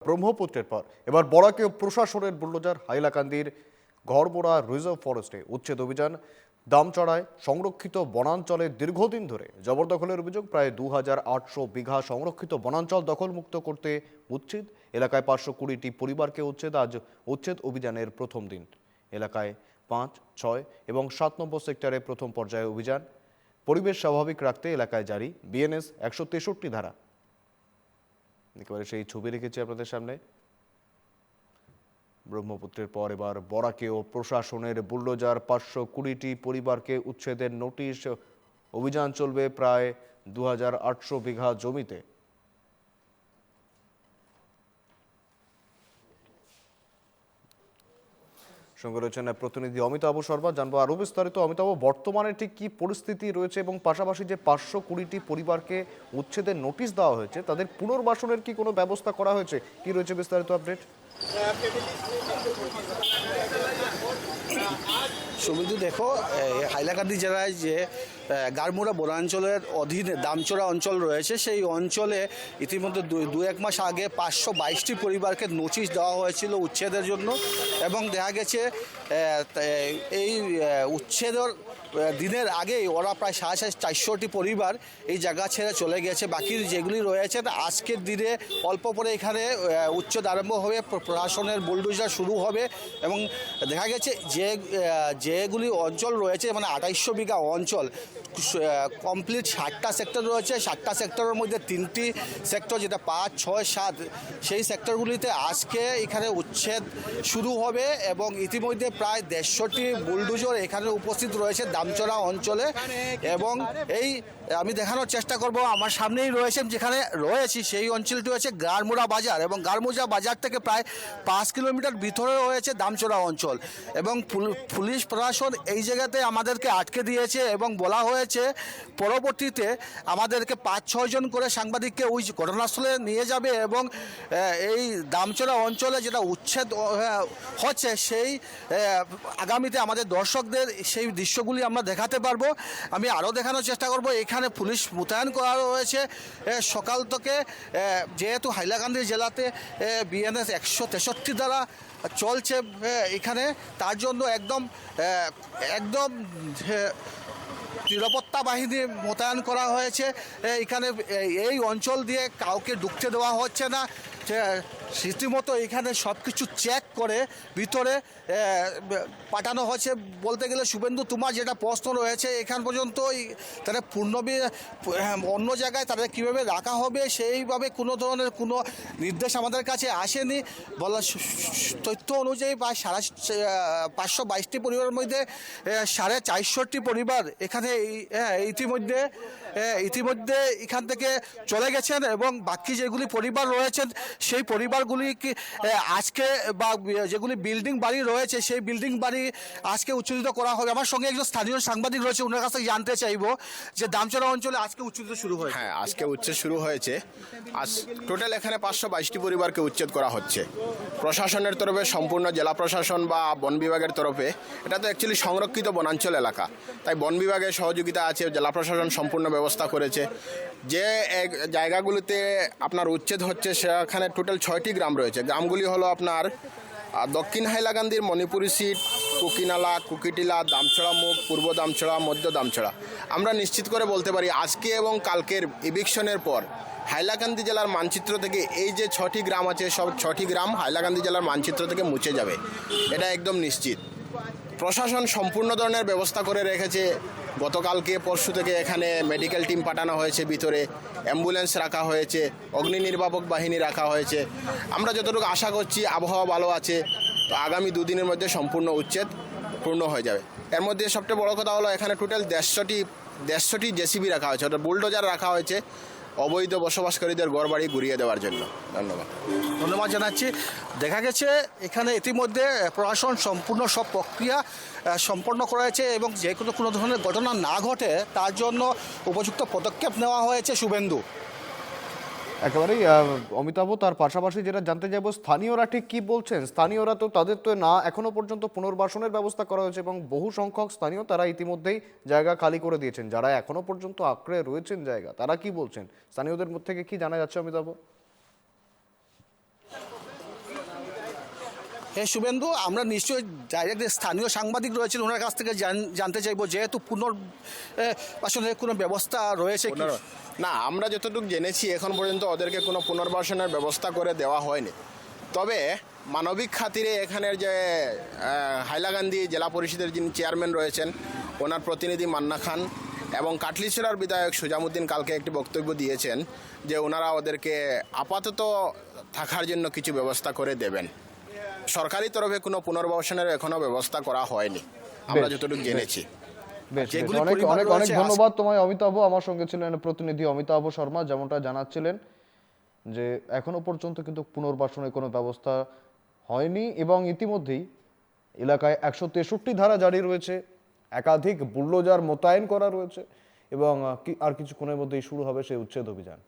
ব্রহ্মপুত্রের পর এবার বরাকে প্রশাসনের বুলডোজার হাইলাকান্দির ঘরবোড়া রিজার্ভ ফরেস্টে উচ্ছেদ অভিযান। দামচড়ায় সংরক্ষিত বনাঞ্চলে দীর্ঘদিন ধরে জবরদখলের অভিযোগ। প্রায় 2800 বিঘা সংরক্ষিত বনাঞ্চল দখলমুক্ত করতে উচ্ছেদ। এলাকায় 520টি পরিবারকে উচ্ছেদ। আজ উচ্ছেদ অভিযানের প্রথম দিন। এলাকায় 5, 6 এবং 7 নম্বর সেক্টরে প্রথম পর্যায়ে অভিযান। পরিবেশ স্বাভাবিক রাখতে এলাকায় জারি বিএনএস 163 ধারা। একেবারে সেই ছবি রেখেছি আপনাদের সামনে। ব্রহ্মপুত্রের পর এবার বরাকেও প্রশাসনের বুলডোজার। 520টি পরিবারকে উচ্ছেদের নোটিশ। অভিযান চলবে প্রায় 2800 বিঘা জমিতে। সঙ্গে রয়েছেন প্রতিনিধি অমিতাভ শর্মা, জানবো আরো বিস্তারিত। অমিতাভ, বর্তমানে ঠিক কি পরিস্থিতি রয়েছে এবং পাশাপাশি যে 520টি পরিবারকে উচ্ছেদের নোটিশ দেওয়া হয়েছে তাদের পুনর্বাসনের কি কোনো ব্যবস্থা করা হয়েছে? কি রয়েছে বিস্তারিত আপডেট? সুবিধু দেখো, হাইলাকান্দি জেলায় যে গারমুড়া বনাঞ্চলের অধীনে দামচড়া অঞ্চল রয়েছে, সেই অঞ্চলে ইতিমধ্যে দু এক মাস আগে 522টি পরিবারকে নোটিশ দেওয়া হয়েছিল উচ্ছেদের জন্য। এবং দেখা গেছে এই উচ্ছেদের দিনের আগেই ওরা প্রায় 450টি পরিবার এই জায়গা ছেড়ে চলে গেছে। বাকি যেগুলি রয়েছে আজকের দিনে অল্প পরে এখানে উচ্ছেদ আরম্ভ হবে, প্রশাসনের বুলডোজার শুরু হবে। এবং দেখা গেছে যেগুলি অঞ্চল রয়েছে, মানে 2800 বিঘা অঞ্চল, কমপ্লিট 60টা সেক্টর রয়েছে। 60টা সেক্টরের মধ্যে 3টি সেক্টর, যেটা 5, 6, 7, সেই সেক্টরগুলিতে আজকে এখানে উচ্ছেদ শুরু হবে। এবং ইতিমধ্যে প্রায় 150টি বুলডোজার এখানে উপস্থিত রয়েছে দামচড়া অঞ্চলে। এবং এই আমি দেখানোর চেষ্টা করব, আমার সামনেই রয়েছে যেখানে রয়েছি সেই অঞ্চলটি হচ্ছে গারমুড়া বাজার। এবং গারমুড়া বাজার থেকে প্রায় 5 কিলোমিটার ভিতরে রয়েছে দামচড়া অঞ্চল। এবং পুলিশ প্রশাসন এই জায়গাতে আমাদেরকে আটকে দিয়েছে এবং বলা হয়েছে পরবর্তীতে আমাদেরকে 5-6 জন করে সাংবাদিককে ওই ঘটনাস্থলে নিয়ে যাবে। এবং এই দামচড়া অঞ্চলে যেটা উচ্ছেদ হচ্ছে সেই আগামীতে আমাদের দর্শকদের সেই দৃশ্যগুলি আমরা দেখাতে পারবো। আমি আরও দেখানোর চেষ্টা করব, এখানে পুলিশ মোতায়েন করা রয়েছে সকাল থেকে। যেহেতু হাইলাকান্দি জেলাতে বিএনএস 163 দ্বারা চলছে এখানে, তার জন্য একদম নিরাপত্তা বাহিনী মোতায়েন করা হয়েছে এখানে। এই অঞ্চল দিয়ে কাউকে ঢুকতে দেওয়া হচ্ছে না। রীতিমতো এখানে সব কিছু চেক করে ভিতরে পাঠানো হচ্ছে। বলতে গেলে শুভেন্দু, তোমার যেটা প্রশ্ন রয়েছে, এখান পর্যন্ত তারা অন্য জায়গায় তাদের কীভাবে রাখা হবে সেইভাবে কোনো ধরনের কোনো নির্দেশ আমাদের কাছে আসেনি। বলা তথ্য অনুযায়ী প্রায় 522টি পরিবারের মধ্যে 450টি পরিবার এখানে ইতিমধ্যে এখান থেকে চলে গেছেন। এবং বাকি যেগুলি পরিবার রয়েছেন সেই পরিবারগুলি আজকে, বা যেগুলি বিল্ডিং বাড়ি রয়েছে সেই বিল্ডিং বাড়ি আজকে উচ্ছেদিত করা হবে। আমার সঙ্গে একজন স্থানীয় সাংবাদিক রয়েছে, ওনার কাছ থেকে জানতে চাইবো যে দামচড়া অঞ্চলে আজকে উচ্ছেদিত শুরু হয়েছে। হ্যাঁ, আজকে উচ্ছেদ শুরু হয়েছে। আজ টোটাল এখানে 522টি পরিবারকে উচ্ছেদ করা হচ্ছে প্রশাসনের তরফে, সম্পূর্ণ জেলা প্রশাসন বা বন বিভাগের তরফে। এটা তো অ্যাকচুয়ালি সংরক্ষিত বনাঞ্চল এলাকা, তাই বন বিভাগের সহযোগিতা আছে, জেলা প্রশাসন সম্পূর্ণ ব্যবস্থা করেছে। যে জায়গাগুলিতে আপনার উচ্ছেদ হচ্ছে সেখানে টোটাল 6টি গ্রাম রয়েছে। গ্রামগুলি হলো আপনার দক্ষিণ হাইলাকান্দির মণিপুরি সিট, কুকিনালা, কুকিটিলা, দামছড়া মুখ, পূর্ব দামছড়া, মধ্য দামছড়া। আমরা নিশ্চিত করে বলতে পারি আজকে এবং কালকের ইভিকশনের পর হাইলাকান্দি জেলার মানচিত্র থেকে এই যে 6টি গ্রাম আছে, সব 6টি গ্রাম হাইলাকান্দি জেলার মানচিত্র থেকে মুছে যাবে, এটা একদম নিশ্চিত। প্রশাসন সম্পূর্ণ ধরনের ব্যবস্থা করে রেখেছে। গতকালকে পরশু থেকে এখানে মেডিকেল টিম পাঠানো হয়েছে, ভিতরে অ্যাম্বুলেন্স রাখা হয়েছে, অগ্নি নির্বাপক বাহিনী রাখা হয়েছে। আমরা যতটুকু আশা করছি আবহাওয়া ভালো আছে, তো আগামী 2 দিনের মধ্যে সম্পূর্ণ উচ্ছেদ পূর্ণ হয়ে যাবে। এর মধ্যে সবচেয়ে বড় কথা হলো এখানে টোটাল 150টি জেসিবি রাখা হয়েছে, অর্থাৎ বুলডোজার রাখা হয়েছে অবৈধ বসবাসকারীদের ঘরবাড়ি ঘুরিয়ে দেওয়ার জন্য। ধন্যবাদ জানাচ্ছি। দেখা গেছে এখানে ইতিমধ্যে প্রশাসন সম্পূর্ণ সব প্রক্রিয়া সম্পন্ন করেছে এবং যে কোনো ধরনের ঘটনা না ঘটে তার জন্য উপযুক্ত পদক্ষেপ নেওয়া হয়েছে। শুভেন্দু, একেবারেই অমিতাভ, তার পাশাপাশি যেটা জানতে চাইবো, স্থানীয়রা ঠিক কি বলছেন? স্থানীয়রা তো তাদের তো না এখনো পর্যন্ত পুনর্বাসনের ব্যবস্থা করা হয়েছে এবং বহু সংখ্যক স্থানীয় তারা ইতিমধ্যেই জায়গা খালি করে দিয়েছেন। যারা এখনো পর্যন্ত আঁকড়ে রয়েছেন জায়গা, তারা কি বলছেন? স্থানীয়দের মধ্যে থেকে কি জানা যাচ্ছে অমিতাভ? হ্যাঁ শুভেন্দু, আমরা নিশ্চয়ই ডাইরেক্ট স্থানীয় সাংবাদিক রয়েছেন ওনার কাছ থেকে জানতে চাইবো যেহেতু পুনর্বাসনের কোনো ব্যবস্থা রয়েছে কি? না, আমরা যতটুকু জেনেছি এখন পর্যন্ত ওদেরকে কোনো পুনর্বাসনের ব্যবস্থা করে দেওয়া হয়নি। তবে মানবিক খাতিরে এখানের যে হাইলাকান্দি জেলা পরিষদের যিনি চেয়ারম্যান রয়েছেন ওনার প্রতিনিধি মান্না খান এবং কাটলিছড়ার বিধায়ক সুজামুদ্দিন কালকে একটি বক্তব্য দিয়েছেন যে ওনারা ওদেরকে আপাতত থাকার জন্য কিছু ব্যবস্থা করে দেবেন। সরকারি তরফে কোনো পুনর্বাসনের এখনো ব্যবস্থা করা হয়নি আমরা বেশ, যতটুকু জেনেছি। বেশ যেগুলি অনেক পরিবার অনেক অনেক রয়েছে, ধন্যবাদ তোমায় অমিতাভ। আমার সঙ্গে ছিলেন প্রতিনিধি অমিতাভ শর্মা, যেমনটা জানাচ্ছিলেন যে এখনো পর্যন্ত কিন্তু পুনর্বাসনের কোনো ব্যবস্থা হয়নি এবং ইতিমধ্যেই এলাকায় 163 ধারা জারি রয়েছে, একাধিক বুলডোজার মোতায়েন করা রয়েছে এবং আর কিছুক্ষণের মধ্যেই শুরু হবে সেই উচ্ছেদ অভিযান।